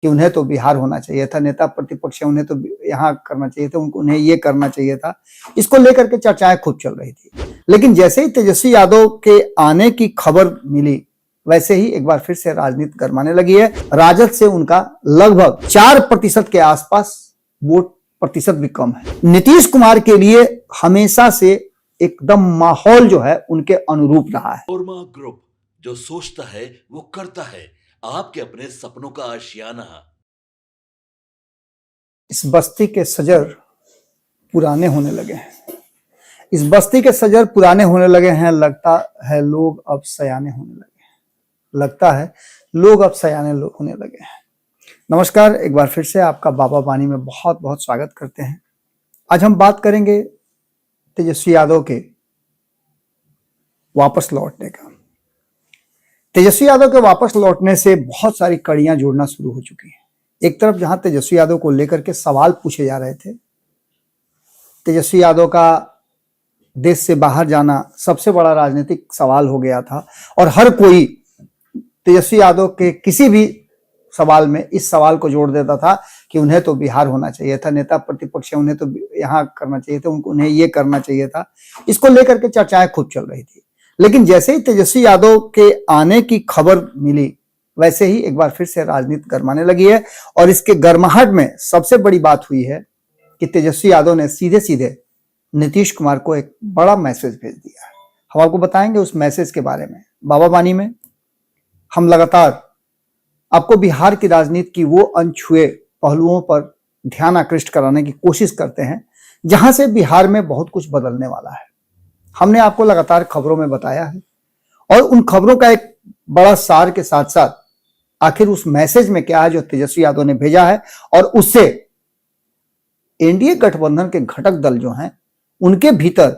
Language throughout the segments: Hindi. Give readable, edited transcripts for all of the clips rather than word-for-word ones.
कि उन्हें तो बिहार होना चाहिए था, नेता प्रतिपक्ष है उन्हें तो यहाँ करना चाहिए था, उन्हें ये करना चाहिए था। इसको लेकर के चर्चाएं खूब चल रही थी। लेकिन जैसे ही तेजस्वी यादव के आने की खबर मिली, वैसे ही एक बार फिर से राजनीति गरमाने लगी है। राजद से उनका लगभग 4% के आसपास वोट प्रतिशत भी कम है। नीतीश कुमार के लिए हमेशा से एकदम माहौल जो है उनके अनुरूप रहा है। ओरमा ग्रुप, जो सोचता है वो करता है, आपके अपने सपनों का आशियाना। इस बस्ती के सजर पुराने होने लगे हैं। इस बस्ती के सजर पुराने होने लगे हैं। लगता है लोग अब सयाने होने लगे हैं। लगता है लोग अब सयाने होने लगे हैं। नमस्कार, एक बार फिर से आपका बाबा वाणी में बहुत बहुत स्वागत करते हैं। आज हम बात करेंगे तेजस्वी यादव के वापस लौटने का। तेजस्वी यादव के वापस लौटने से बहुत सारी कड़ियां जुड़ना शुरू हो चुकी हैं। एक तरफ जहां तेजस्वी यादव को लेकर के सवाल पूछे जा रहे थे, तेजस्वी यादव का देश से बाहर जाना सबसे बड़ा राजनीतिक सवाल हो गया था और हर कोई तेजस्वी यादव के किसी भी सवाल में इस सवाल को जोड़ देता था कि उन्हें तो बिहार होना चाहिए था, नेता प्रतिपक्ष है उन्हें तो यहाँ करना चाहिए था, उन्हें ये करना चाहिए था। इसको लेकर के चर्चाएं खूब चल रही थी। लेकिन जैसे ही तेजस्वी यादव के आने की खबर मिली, वैसे ही एक बार फिर से राजनीति गरमाने लगी है। और इसके गर्माहट में सबसे बड़ी बात हुई है कि तेजस्वी यादव ने सीधे सीधे नीतीश कुमार को एक बड़ा मैसेज भेज दिया है। हम आपको बताएंगे उस मैसेज के बारे में। बाबा वाणी में हम लगातार आपको बिहार की राजनीति की वो अनछुए पहलुओं पर ध्यान आकृष्ट कराने की कोशिश करते हैं जहां से बिहार में बहुत कुछ बदलने वाला है। हमने आपको लगातार खबरों में बताया है और उन खबरों का एक बड़ा सार के साथ साथ आखिर उस मैसेज में क्या है जो तेजस्वी यादव ने भेजा है, और उससे एनडीए गठबंधन के घटक दल जो हैं उनके भीतर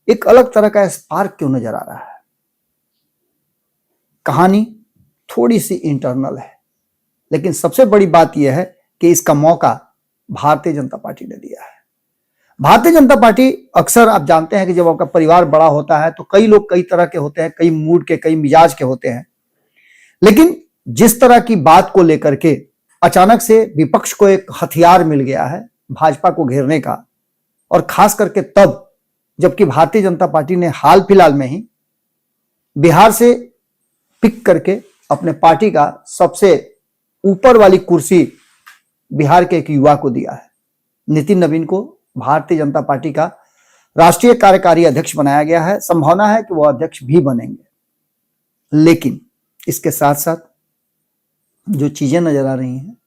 एक अलग तरह का स्पार्क क्यों नजर आ रहा है। कहानी थोड़ी सी इंटरनल है, लेकिन सबसे बड़ी बात यह है कि इसका मौका भारतीय जनता पार्टी ने दिया है। भारतीय जनता पार्टी अक्सर आप जानते हैं कि जब आपका परिवार बड़ा होता है तो कई लोग कई तरह के होते हैं, कई मूड के, कई मिजाज के होते हैं। लेकिन जिस तरह की बात को लेकर के अचानक से विपक्ष को एक हथियार मिल गया है भाजपा को घेरने का, और खास करके तब जबकि भारतीय जनता पार्टी ने हाल फिलहाल में ही बिहार से पिक करके अपने पार्टी का सबसे ऊपर वाली कुर्सी बिहार के एक युवा को दिया है। नितिन नवीन को भारतीय जनता पार्टी का राष्ट्रीय कार्यकारी अध्यक्ष बनाया गया है। संभावना है कि वो अध्यक्ष भी बनेंगे। लेकिन इसके साथ साथ जो चीजें नजर आ रही हैं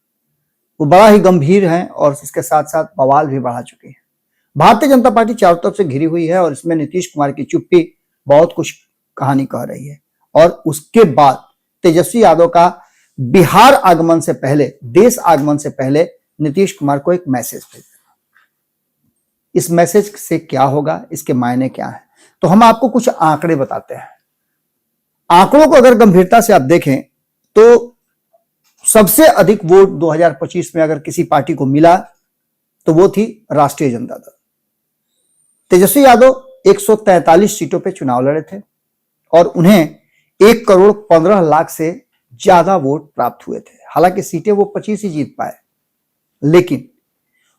वो बड़ा ही गंभीर हैं और इसके साथ साथ बवाल भी बढ़ा चुके हैं। भारतीय जनता पार्टी चारों तरफ से घिरी हुई है और इसमें नीतीश कुमार की चुप्पी बहुत कुछ कहानी कह रही है। और उसके बाद तेजस्वी यादव का बिहार आगमन से पहले, देश आगमन से पहले नीतीश कुमार को एक मैसेज भेजा। इस मैसेज से क्या होगा, इसके मायने क्या है, तो हम आपको कुछ आंकड़े बताते हैं। आंकड़ों को अगर गंभीरता से आप देखें तो सबसे अधिक वोट 2025 में अगर किसी पार्टी को मिला तो वो थी राष्ट्रीय जनता दल। तेजस्वी यादव 143 सीटों पे चुनाव लड़े थे और उन्हें 1,15,00,000 से ज्यादा वोट प्राप्त हुए थे। हालांकि सीटें वो 25 ही जीत पाए, लेकिन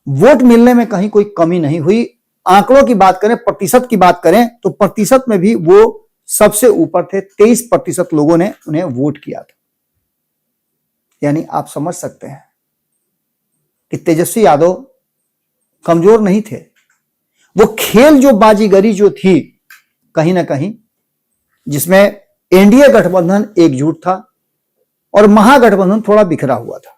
वोट मिलने में कहीं कोई कमी नहीं हुई। आंकड़ों की बात करें, प्रतिशत की बात करें तो प्रतिशत में भी वो सबसे ऊपर थे। 23% लोगों ने उन्हें वोट किया था। यानी आप समझ सकते हैं कि तेजस्वी यादव कमजोर नहीं थे। वो खेल जो बाजीगरी जो थी कहीं ना कहीं, जिसमें एनडीए गठबंधन एकजुट था और महागठबंधन थोड़ा बिखरा हुआ था।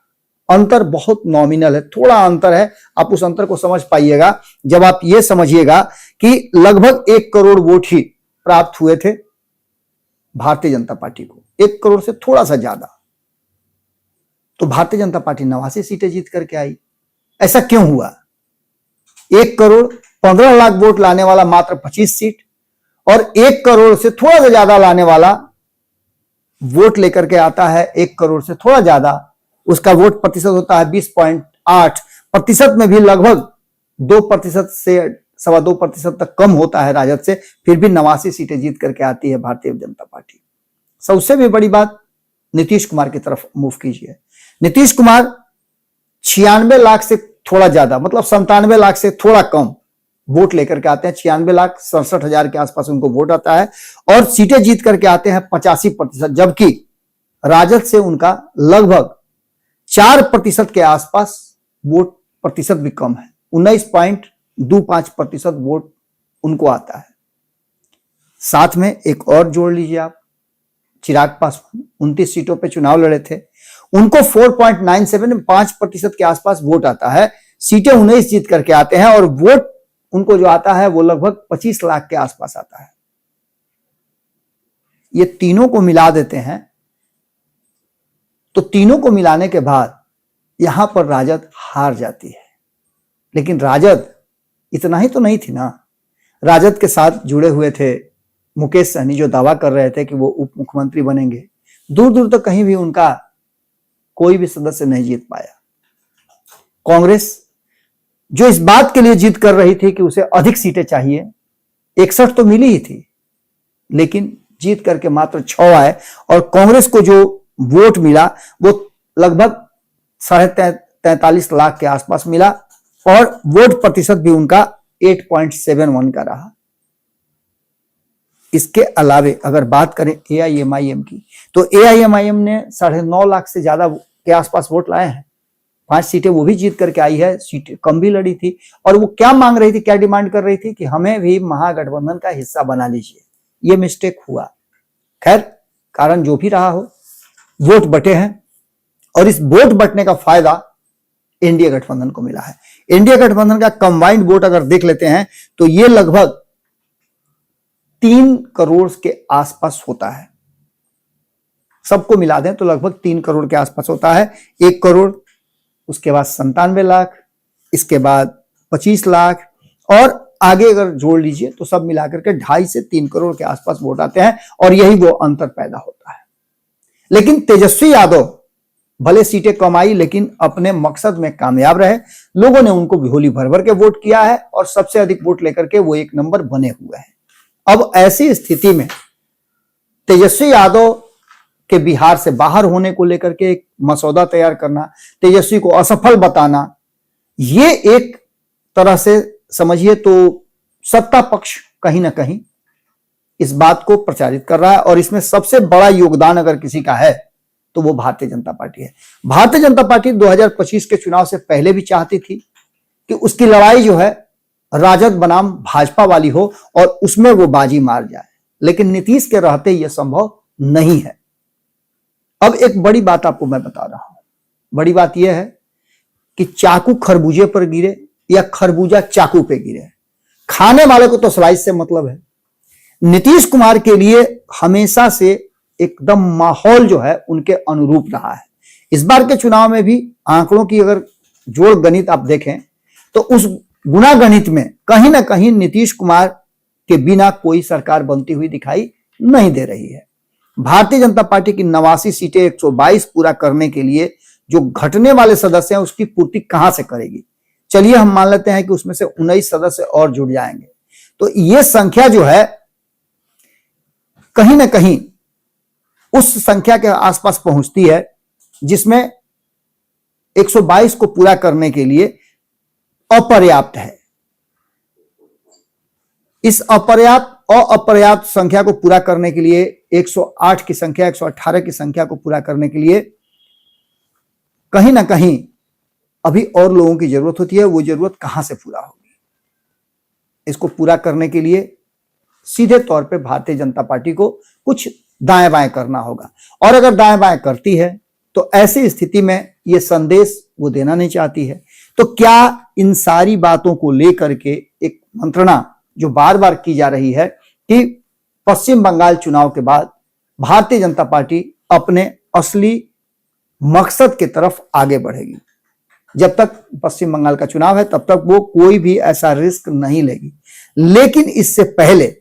अंतर बहुत नॉमिनल है, थोड़ा अंतर है। आप उस अंतर को समझ पाइएगा जब आप ये समझिएगा कि लगभग 1 करोड़ वोट ही प्राप्त हुए थे भारतीय जनता पार्टी को, 1 करोड़ से थोड़ा सा ज्यादा। तो भारतीय जनता पार्टी 89 सीटें जीत करके आई। ऐसा क्यों हुआ? 1,15,00,000 वोट लाने वाला मात्र 25 सीट और 1 करोड़ से थोड़ा सा ज्यादा लाने वाला वोट लेकर के आता है 1 करोड़ से थोड़ा ज्यादा। उसका वोट प्रतिशत होता है 20.8 प्रतिशत, में भी लगभग 2% से 2.25% तक कम होता है राजद से। फिर भी 89 सीटें जीत करके आती है भारतीय जनता पार्टी। सबसे भी बड़ी बात, नीतीश कुमार की तरफ मूव कीजिए। नीतीश कुमार 96 लाख से थोड़ा ज्यादा, मतलब 97 लाख से थोड़ा कम वोट लेकर के आते हैं। 96,67,000 के आसपास उनको वोट आता है और सीटें जीत करके आते हैं 85%, जबकि राजद से उनका लगभग 4% के आसपास वोट प्रतिशत भी कम है। 19.25% वोट उनको आता है। साथ में एक और जोड़ लीजिए आप, चिराग पासवान 29 सीटों पे चुनाव लड़े थे, उनको 4.97-5% के आसपास वोट आता है। सीटें 19 जीत करके आते हैं और वोट उनको जो आता है वो लगभग 25 लाख के आसपास आता है। ये तीनों को मिला देते हैं तो तीनों को मिलाने के बाद यहां पर राजद हार जाती है। लेकिन राजद इतना ही तो नहीं थी ना, राजद के साथ जुड़े हुए थे मुकेश सहनी, जो दावा कर रहे थे कि वो उप मुख्यमंत्री बनेंगे। दूर दूर तक कहीं भी उनका कोई भी सदस्य नहीं जीत पाया। कांग्रेस जो इस बात के लिए जिद कर रही थी कि उसे अधिक सीटें चाहिए, 61 तो मिली ही थी, लेकिन जीत करके मात्र 6 आए और कांग्रेस को जो वोट मिला वो लगभग 43.5 लाख के आसपास मिला और वोट प्रतिशत भी उनका 8.71 का रहा। इसके अलावे अगर बात करें एआईएमआईएम की, तो एआईएमआईएम ने 9.5 लाख से ज्यादा के आसपास वोट लाए हैं। 5 सीटें वो भी जीत करके आई है, सीटें कम भी लड़ी थी। और वो क्या मांग रही थी, क्या डिमांड कर रही थी कि हमें भी महागठबंधन का हिस्सा बना लीजिए। ये मिस्टेक हुआ। खैर, कारण जो भी रहा हो, वोट बटे हैं और इस वोट बटने का फायदा एनडीए गठबंधन को मिला है। एनडीए गठबंधन का कंबाइंड वोट अगर देख लेते हैं तो ये लगभग 3 करोड़ के आसपास होता है। सबको मिला दें तो लगभग 3 करोड़ के आसपास होता है। 1 करोड़, उसके बाद 97 लाख, इसके बाद 25 लाख और आगे अगर जोड़ लीजिए तो सब मिलाकर के 2.5 से 3 करोड़ के आसपास वोट आते हैं और यही वो अंतर पैदा होता है। लेकिन तेजस्वी यादव भले सीटें कम आई लेकिन अपने मकसद में कामयाब रहे। लोगों ने उनको झोली भर भर के वोट किया है और सबसे अधिक वोट लेकर के वो 1 नंबर बने हुए हैं। अब ऐसी स्थिति में तेजस्वी यादव के बिहार से बाहर होने को लेकर के एक मसौदा तैयार करना, तेजस्वी को असफल बताना, ये एक तरह से समझिए तो सत्ता पक्ष कहीं ना कहीं इस बात को प्रचारित कर रहा है और इसमें सबसे बड़ा योगदान अगर किसी का है तो वो भारतीय जनता पार्टी है। भारतीय जनता पार्टी 2025 के चुनाव से पहले भी चाहती थी कि उसकी लड़ाई जो है राजद बनाम भाजपा वाली हो और उसमें वो बाजी मार जाए, लेकिन नीतीश के रहते यह संभव नहीं है। अब एक बड़ी बात आपको मैं बता रहा हूं। बड़ी बात यह है कि चाकू खरबूजे पर गिरे या खरबूजा चाकू पे गिरे, खाने वाले को तो स्लाइस से मतलब है। नीतीश कुमार के लिए हमेशा से एकदम माहौल जो है उनके अनुरूप रहा है। इस बार के चुनाव में भी आंकड़ों की अगर जोड़ गणित आप देखें तो उस गुणा गणित में कहीं ना कहीं नीतीश कुमार के बिना कोई सरकार बनती हुई दिखाई नहीं दे रही है। भारतीय जनता पार्टी की 89 सीटें 122 पूरा करने के लिए जो घटने वाले सदस्य हैं उसकी पूर्ति कहां से करेगी। चलिए हम मान लेते हैं कि उसमें से 19 सदस्य और जुड़ जाएंगे तो यह संख्या जो है कहीं ना कहीं उस संख्या के आसपास पहुंचती है जिसमें 122 को पूरा करने के लिए अपर्याप्त है। इस अपर्याप्त संख्या को पूरा करने के लिए 108 की संख्या, 118 की संख्या को पूरा करने के लिए कहीं ना कहीं अभी और लोगों की जरूरत होती है। वो जरूरत कहां से पूरा होगी? इसको पूरा करने के लिए सीधे तौर पे भारतीय जनता पार्टी को कुछ दाएं बाएं करना होगा और अगर दाएं बाएं करती है तो ऐसी स्थिति में यह संदेश वो देना नहीं चाहती है। तो क्या इन सारी बातों को लेकर के एक मंत्रणा जो बार बार की जा रही है कि पश्चिम बंगाल चुनाव के बाद भारतीय जनता पार्टी अपने असली मकसद की तरफ आगे बढ़ेगी। जब तक पश्चिम बंगाल का चुनाव है तब तक वो कोई भी ऐसा रिस्क नहीं लेगी। लेकिन इससे पहले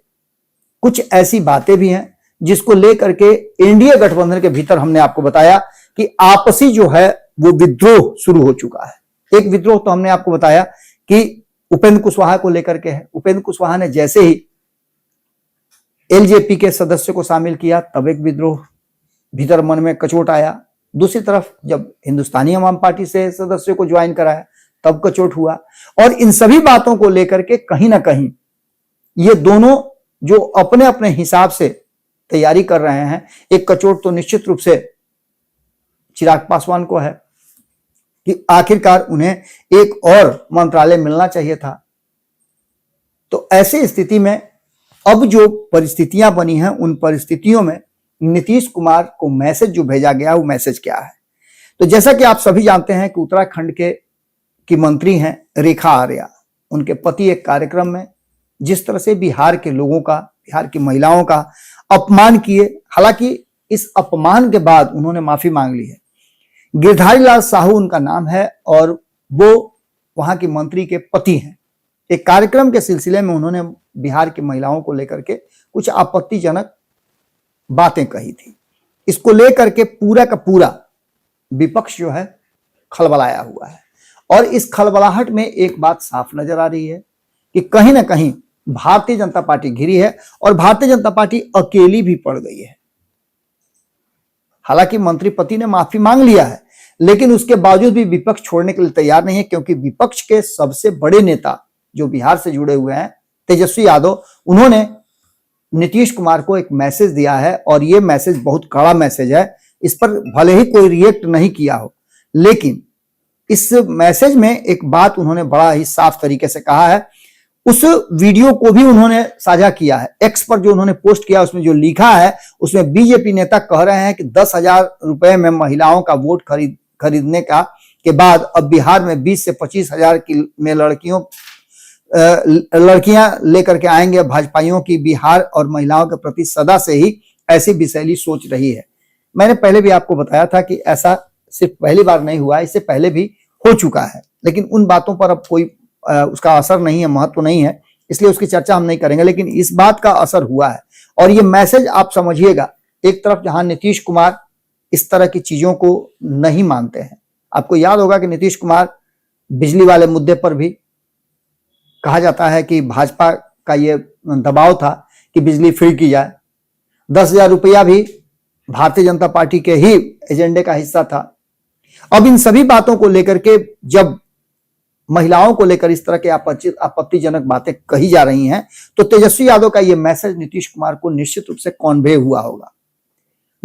कुछ ऐसी बातें भी हैं जिसको लेकर के एनडीए गठबंधन के भीतर हमने आपको बताया कि आपसी जो है वो विद्रोह शुरू हो चुका है। एक विद्रोह तो हमने आपको बताया कि उपेंद्र कुशवाहा को लेकर के है। उपेंद्र कुशवाहा ने जैसे ही एलजेपी के सदस्यों को शामिल किया तब एक विद्रोह भीतर मन में कचोट आया, दूसरी तरफ जब हिंदुस्तानी अवाम पार्टी से सदस्यों को ज्वाइन कराया तब कचोट हुआ। और इन सभी बातों को लेकर के कहीं ना कहीं ये दोनों जो अपने अपने हिसाब से तैयारी कर रहे हैं, एक कचोट तो निश्चित रूप से चिराग पासवान को है कि आखिरकार उन्हें एक और मंत्रालय मिलना चाहिए था। तो ऐसी स्थिति में अब जो परिस्थितियां बनी हैं, उन परिस्थितियों में नीतीश कुमार को मैसेज जो भेजा गया वो मैसेज क्या है? तो जैसा कि आप सभी जानते हैं कि उत्तराखंड की मंत्री हैं रेखा आर्या, उनके पति एक कार्यक्रम में जिस तरह से बिहार के लोगों का, बिहार की महिलाओं का अपमान किए, हालांकि इस अपमान के बाद उन्होंने माफी मांग ली है। गिरधारी लाल साहू उनका नाम है और वो वहां की मंत्री के पति हैं। एक कार्यक्रम के सिलसिले में उन्होंने बिहार की महिलाओं को लेकर के कुछ आपत्तिजनक बातें कही थी। इसको लेकर के पूरा का पूरा विपक्ष जो है खलबलाया हुआ है। और इस खलबलाहट में एक बात साफ नजर आ रही है कि कहीं ना कहीं भारतीय जनता पार्टी घिरी है और भारतीय जनता पार्टी अकेली भी पड़ गई है। हालांकि मंत्री पति ने माफी मांग लिया है, लेकिन उसके बावजूद भी विपक्ष छोड़ने के लिए तैयार नहीं है, क्योंकि विपक्ष के सबसे बड़े नेता जो बिहार से जुड़े हुए हैं, तेजस्वी यादव, उन्होंने नीतीश कुमार को एक मैसेज दिया है और यह मैसेज बहुत कड़ा मैसेज है। इस पर भले ही कोई रिएक्ट नहीं किया हो, लेकिन इस मैसेज में एक बात उन्होंने बड़ा ही साफ तरीके से कहा है। उस वीडियो को भी उन्होंने साझा किया है एक्स पर, जो उन्होंने पोस्ट किया उसमें जो लिखा है, उसमें बीजेपी नेता कह रहे हैं कि 10,000 रुपए में महिलाओं का वोट खरीदने के बाद अब बिहार में 20 से 25,000 में लड़कियां लेकर के आएंगे। भाजपाइयों की बिहार और महिलाओं के प्रति सदा से ही ऐसी विषैली सोच रही है। मैंने पहले भी आपको बताया था कि ऐसा सिर्फ पहली बार नहीं हुआ, इससे पहले भी हो चुका है, लेकिन उन बातों पर अब कोई उसका असर नहीं है, महत्व नहीं है, इसलिए उसकी चर्चा हम नहीं करेंगे। लेकिन इस बात का असर हुआ है और ये मैसेज आप समझिएगा, एक तरफ जहां नीतीश कुमार इस तरह की चीजों को नहीं मानते हैं, आपको याद होगा कि नीतीश कुमार बिजली वाले मुद्दे पर भी कहा जाता है कि भाजपा का ये दबाव था कि बिजली फ्री की जाए। 10,000 रुपया भी भारतीय जनता पार्टी के ही एजेंडे का हिस्सा था। अब इन सभी बातों को लेकर के जब महिलाओं को लेकर इस तरह के आपत्तिजनक बातें कही जा रही हैं, तो तेजस्वी यादव का यह मैसेज नीतीश कुमार को निश्चित रूप से कॉन्वे हुआ होगा।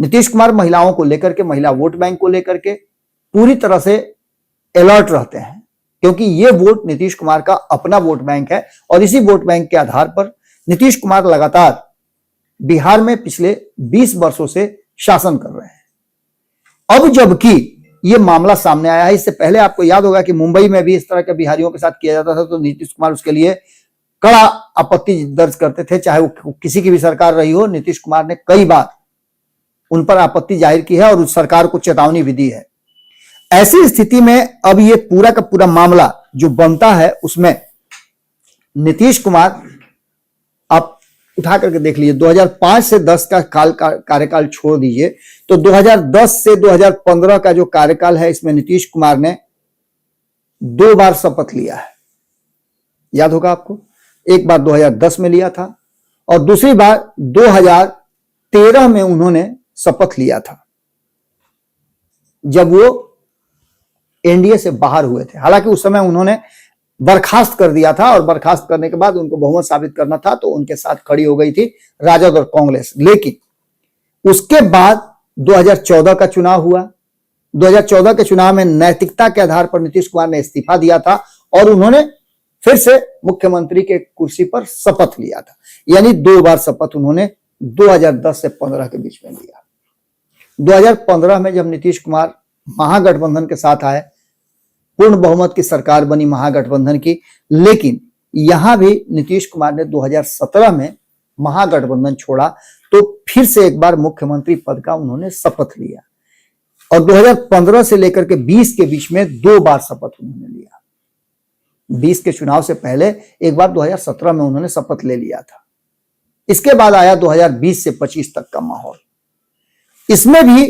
नीतीश कुमार महिलाओं को लेकर के, महिला वोट बैंक को लेकर के पूरी तरह से अलर्ट रहते हैं, क्योंकि ये वोट नीतीश कुमार का अपना वोट बैंक है और इसी वोट बैंक के आधार पर नीतीश कुमार लगातार बिहार में पिछले 20 वर्षों से शासन कर रहे हैं। अब जबकि ये मामला सामने आया है, इससे पहले आपको याद होगा कि मुंबई में भी इस तरह के बिहारियों के साथ किया जाता था, तो नीतीश कुमार उसके लिए कड़ा आपत्ति दर्ज करते थे, चाहे वो किसी की भी सरकार रही हो। नीतीश कुमार ने कई बार उन पर आपत्ति जाहिर की है और उस सरकार को चेतावनी भी दी है। ऐसी स्थिति में अब ये पूरा का पूरा मामला जो बनता है, उसमें नीतीश कुमार, आप उठा करके देख लीजिए, 2005 से 10 का कार्यकाल छोड़ दीजिए, तो 2010 से 2015 का जो कार्यकाल है, इसमें नीतीश कुमार ने 2 बार शपथ लिया है। याद होगा आपको, एक बार 2010 में लिया था और दूसरी बार 2013 में उन्होंने शपथ लिया था, जब वो एनडीए से बाहर हुए थे। हालांकि उस समय उन्होंने बर्खास्त कर दिया था और बर्खास्त करने के बाद उनको बहुमत साबित करना था, तो उनके साथ खड़ी हो गई थी राजद और कांग्रेस। लेकिन उसके बाद 2014 का चुनाव हुआ। 2014 के चुनाव में नैतिकता के आधार पर नीतीश कुमार ने इस्तीफा दिया था और उन्होंने फिर से मुख्यमंत्री के कुर्सी पर शपथ लिया था। यानी 2 बार शपथ उन्होंने 2010 से 15 के बीच में लिया। 2015 में जब नीतीश कुमार महागठबंधन के साथ आए, पूर्ण बहुमत की सरकार बनी महागठबंधन की, लेकिन यहां भी नीतीश कुमार ने 2017 में महागठबंधन छोड़ा, तो फिर से एक बार मुख्यमंत्री पद का उन्होंने शपथ लिया और 2015 से लेकर के 20 के बीच में 2 बार शपथ उन्होंने लिया। 20 के चुनाव से पहले एक बार 2017 में उन्होंने शपथ ले लिया था। इसके बाद आया 2020 से 25 तक का माहौल। इसमें भी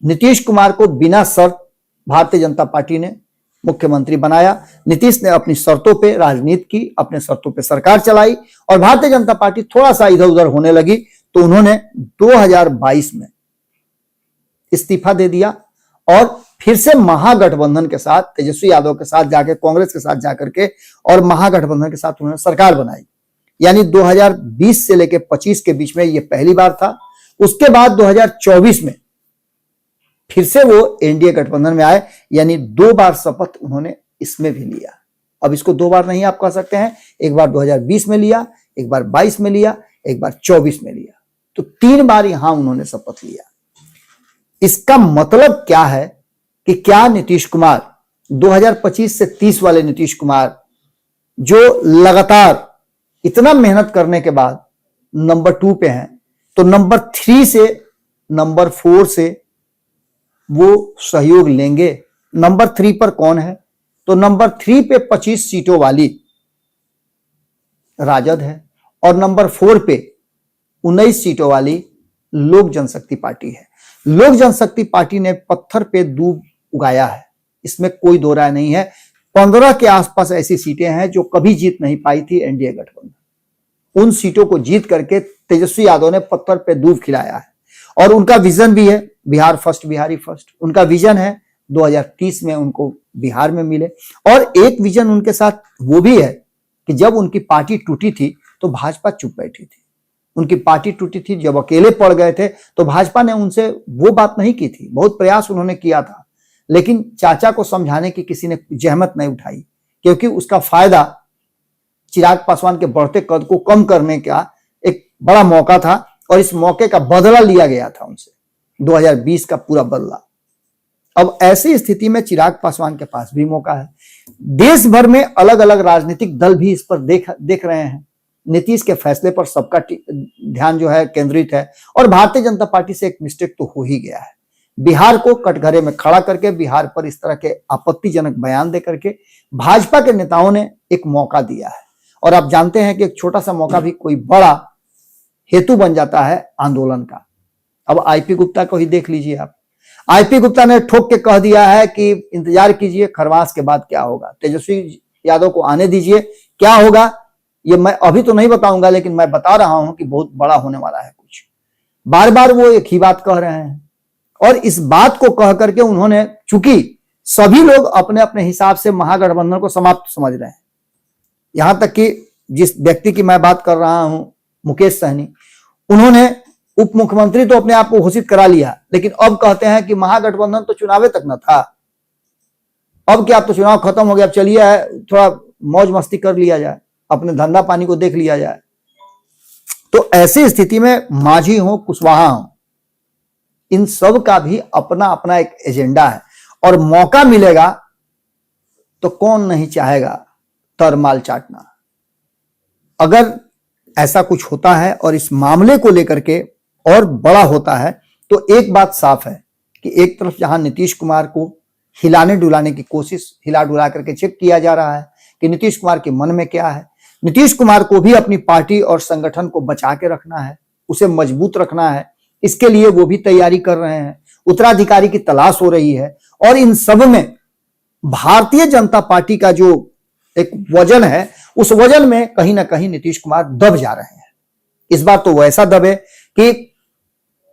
नीतीश कुमार को बिना शर्त भारतीय जनता पार्टी ने मुख्यमंत्री बनाया। नीतीश ने अपनी शर्तों पे राजनीति की, अपने शर्तों पे सरकार चलाई और भारतीय जनता पार्टी थोड़ा सा इधर उधर होने लगी, तो उन्होंने 2022 में इस्तीफा दे दिया और फिर से महागठबंधन के साथ, तेजस्वी यादव के साथ जाके, कांग्रेस के साथ जाकर के और महागठबंधन के साथ उन्होंने सरकार बनाई। यानी 2020 से लेकर 25 के बीच में ये पहली बार था। उसके बाद 2024 में फिर से वो एनडीए गठबंधन में आए, यानी 2 बार शपथ उन्होंने इसमें भी लिया। अब इसको 2 बार नहीं आप कह सकते हैं, एक बार 2020 में लिया, एक बार 22 में लिया, एक बार 24 में लिया, तो 3 बार यहां उन्होंने शपथ लिया। इसका मतलब क्या है कि क्या नीतीश कुमार 2025 से 30 वाले नीतीश कुमार, जो लगातार इतना मेहनत करने के बाद नंबर 2 पे हैं, तो नंबर 3 से नंबर 4 से वो सहयोग लेंगे? नंबर 3 पर कौन है? तो नंबर 3 पे 25 सीटों वाली राजद है और नंबर 4 पे 19 सीटों वाली लोक जनशक्ति पार्टी है। लोक जनशक्ति पार्टी ने पत्थर पे दूब उगाया है, इसमें कोई दो राय नहीं है। 15 के आसपास ऐसी सीटें हैं जो कभी जीत नहीं पाई थी एनडीए गठबंधन। उन सीटों को जीत करके तेजस्वी यादव ने पत्थर पे दूब खिलाया है और उनका विजन भी है बिहार फर्स्ट, बिहारी फर्स्ट। उनका विजन है 2030 में उनको बिहार में मिले। और एक विजन उनके साथ वो भी है कि जब उनकी पार्टी टूटी थी तो भाजपा चुप बैठी थी। उनकी पार्टी टूटी थी, जब अकेले पड़ गए थे तो भाजपा ने उनसे वो बात नहीं की थी। बहुत प्रयास उन्होंने किया था, लेकिन चाचा को समझाने की किसी ने जहमत नहीं उठाई, क्योंकि उसका फायदा चिराग पासवान के बढ़ते कद को कम करने का एक बड़ा मौका था और इस मौके का बदला लिया गया था उनसे, 2020 का पूरा बदला। अब ऐसी स्थिति में चिराग पासवान के पास भी मौका है। देश भर में अलग अलग राजनीतिक दल भी इस पर देख रहे हैं। नीतीश के फैसले पर सबका ध्यान जो है केंद्रित है और भारतीय जनता पार्टी से एक मिस्टेक तो हो ही गया है। बिहार को कटघरे में खड़ा करके, बिहार पर इस तरह के आपत्तिजनक बयान दे करके भाजपा के नेताओं ने एक मौका दिया है। और आप जानते हैं कि एक छोटा सा मौका भी कोई बड़ा हेतु बन जाता है आंदोलन का। अब आईपी गुप्ता को ही देख लीजिए आप। आईपी गुप्ता ने ठोक के कह दिया है कि इंतजार कीजिए, खरमास के बाद क्या होगा, तेजस्वी यादव को आने दीजिए, क्या होगा ये मैं अभी तो नहीं बताऊंगा, लेकिन मैं बता रहा हूं कि बहुत बड़ा होने वाला है कुछ। बार बार वो एक ही बात कह रहे हैं और इस बात को कह करके उन्होंने, चूंकि सभी लोग अपने अपने हिसाब से महागठबंधन को समाप्त समझ रहे हैं, यहां तक कि जिस व्यक्ति की मैं बात कर रहा हूं, मुकेश सहनी, उन्होंने उप मुख्यमंत्री तो अपने आप को घोषित करा लिया, लेकिन अब कहते हैं कि महागठबंधन तो चुनावे तक न था, अब क्या, अब तो चुनाव खत्म हो गया, अब चलिए थोड़ा मौज मस्ती कर लिया जाए, अपने धंधा पानी को देख लिया जाए। तो ऐसी स्थिति में मांझी हो, कुशवाहा हो, इन सब का भी अपना अपना एक एजेंडा है और मौका मिलेगा तो कौन नहीं चाहेगा तरमाल चाटना। अगर ऐसा कुछ होता है और इस मामले को लेकर के और बड़ा होता है तो एक बात साफ है कि एक तरफ जहां नीतीश कुमार को हिलाने डुलाने की कोशिश, हिला डुला करके चेक किया जा रहा है कि नीतीश कुमार के मन में क्या है। नीतीश कुमार को भी अपनी पार्टी और संगठन को बचा के रखना है, उसे मजबूत रखना है, इसके लिए वो भी तैयारी कर रहे हैं, उत्तराधिकारी की तलाश हो रही है। और इन सब में भारतीय जनता पार्टी का जो एक वजन है, उस वजन में कहीं ना कहीं नीतीश कुमार दब जा रहे हैं। इस बार तो वैसा दबे कि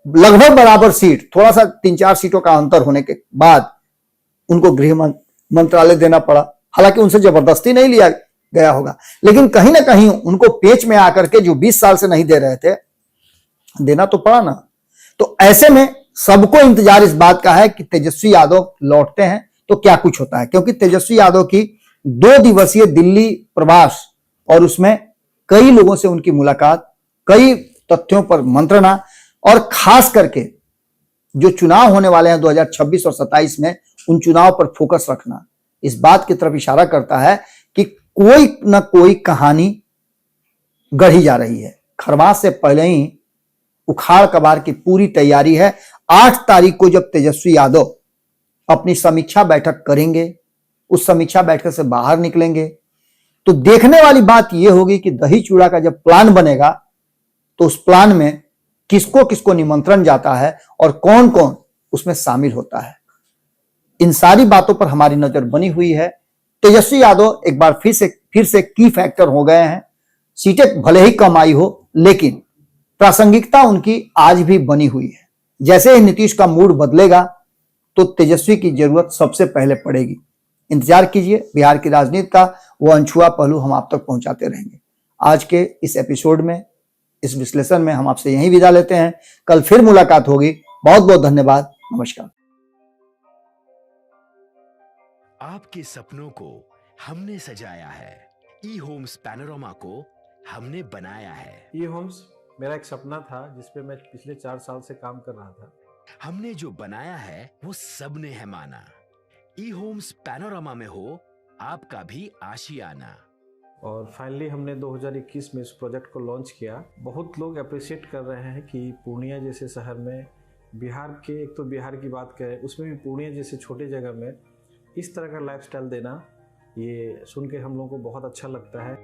लगभग बराबर सीट, थोड़ा सा 3-4 सीटों का अंतर होने के बाद उनको गृह मंत्रालय देना पड़ा। हालांकि उनसे जबरदस्ती नहीं लिया गया होगा, लेकिन कहीं ना कहीं उनको पेच में आकर के जो 20 साल से नहीं दे रहे थे, देना तो पड़ा ना। तो ऐसे में सबको इंतजार इस बात का है कि तेजस्वी यादव लौटते हैं तो क्या कुछ होता है, क्योंकि तेजस्वी यादव की 2 दिवसीय दिल्ली प्रवास और उसमें कई लोगों से उनकी मुलाकात, कई तथ्यों पर मंत्रणा और खास करके जो चुनाव होने वाले हैं 2026 और 27 में, उन चुनाव पर फोकस रखना इस बात की तरफ इशारा करता है कि कोई न कोई कहानी गढ़ी जा रही है। खरमास से पहले ही उखाड़ कबाड़ की पूरी तैयारी है। 8 तारीख को जब तेजस्वी यादव अपनी समीक्षा बैठक करेंगे, उस समीक्षा बैठक से बाहर निकलेंगे, तो देखने वाली बात यह होगी कि दही चूड़ा का जब प्लान बनेगा तो उस प्लान में किसको किसको निमंत्रण जाता है और कौन कौन उसमें शामिल होता है। इन सारी बातों पर हमारी नजर बनी हुई है। तेजस्वी यादव एक बार फिर से की फैक्टर हो गए हैं। सीटें भले ही कम आई हो, लेकिन प्रासंगिकता उनकी आज भी बनी हुई है। जैसे ही नीतीश का मूड बदलेगा तो तेजस्वी की जरूरत सबसे पहले पड़ेगी। इंतजार कीजिए, बिहार की राजनीति का वो अनछुआ पहलू हम आप तक पहुंचाते रहेंगे। आज के इस एपिसोड में, इस विश्लेषण में हम आपसे यहीं विदा लेते हैं। कल फिर मुलाकात होगी। बहुत बहुत धन्यवाद। नमस्कार। आपके सपनों को हमने सजाया है, ई होम्स पैनोरामा को हमने बनाया है। ई होम्स मेरा एक सपना था जिस पे मैं पिछले 4 साल से काम कर रहा था। हमने जो बनाया है वो सबने है माना। ई होम्स पैनोरामा में हो आपका भी आशियाना। और फाइनली हमने 2021 में इस प्रोजेक्ट को लॉन्च किया। बहुत लोग अप्रिशिएट कर रहे हैं कि पूर्णिया जैसे शहर में, बिहार के, एक तो बिहार की बात करें उसमें भी पूर्णिया जैसे छोटे जगह में इस तरह का लाइफस्टाइल देना, ये सुन के हम लोगों को बहुत अच्छा लगता है।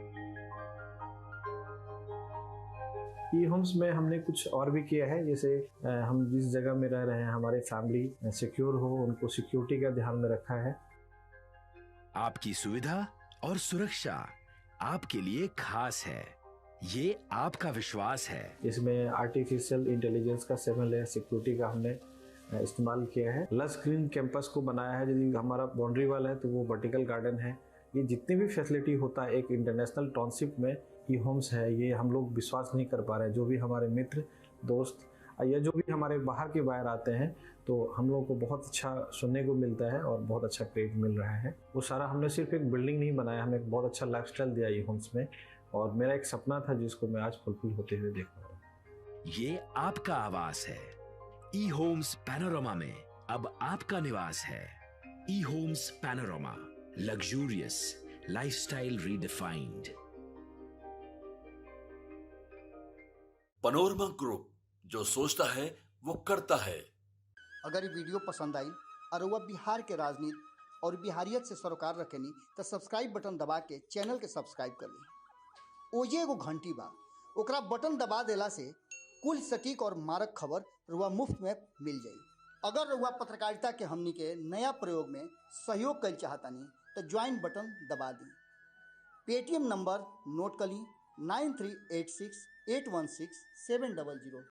ई होम्स में हमने कुछ और भी किया है, जैसे हम जिस जगह में रह रहे हैं हमारे फैमिली सिक्योर हो, उनको सिक्योरिटी का ध्यान में रखा है। आपकी सुविधा और सुरक्षा आपके लिए खास है, ये आपका विश्वास है। इसमें आर्टिफिशियल इंटेलिजेंस का 7 लेयर सिक्योरिटी का हमने इस्तेमाल किया है। लस ग्रीन कैंपस को बनाया है। यदि हमारा बाउंड्री वाल है तो वो वर्टिकल गार्डन है। ये जितनी भी फैसिलिटी होता है एक इंटरनेशनल टाउनशिप में ई होम्स है, ये हम लोग विश्वास नहीं कर पा रहे हैं। जो भी हमारे मित्र, दोस्त या जो भी हमारे बाहर के बाहर आते हैं तो हम लोगों को बहुत अच्छा सुनने को मिलता है और बहुत अच्छा क्रेडिट मिल रहा है। वो सारा हमने सिर्फ एक बिल्डिंग नहीं बनाया, हमें एक बहुत अच्छा लाइफस्टाइल दिया ई होम्स में, और मेरा एक सपना था जिसको मैं आज फुलफिल होते हुए देख रहा हूँ। ये आपका आवास है। ई होम्स पैनोरामा में अब आपका निवास है। E homes panorama, luxurious lifestyle redefined. Panorama group, जो सोचता है वो करता है। अगर ये वीडियो पसंद आई और वह बिहार के राजनीति और बिहारियत से सरोकार रखेनी तो सब्सक्राइब बटन दबा के चैनल के सब्सक्राइब कर ली। ओजे एगो घंटी बा, ओकरा बटन दबा देला से कुल सटीक और मारक खबर रुआ मुफ्त में मिल जाई। अगर रुआ पत्रकारिता के हमनी के नया प्रयोग में सहयोग कर चाहतानी तो ज्वाइन बटन दबा दी। पेटीएम नंबर नोट कर ली 9386816700।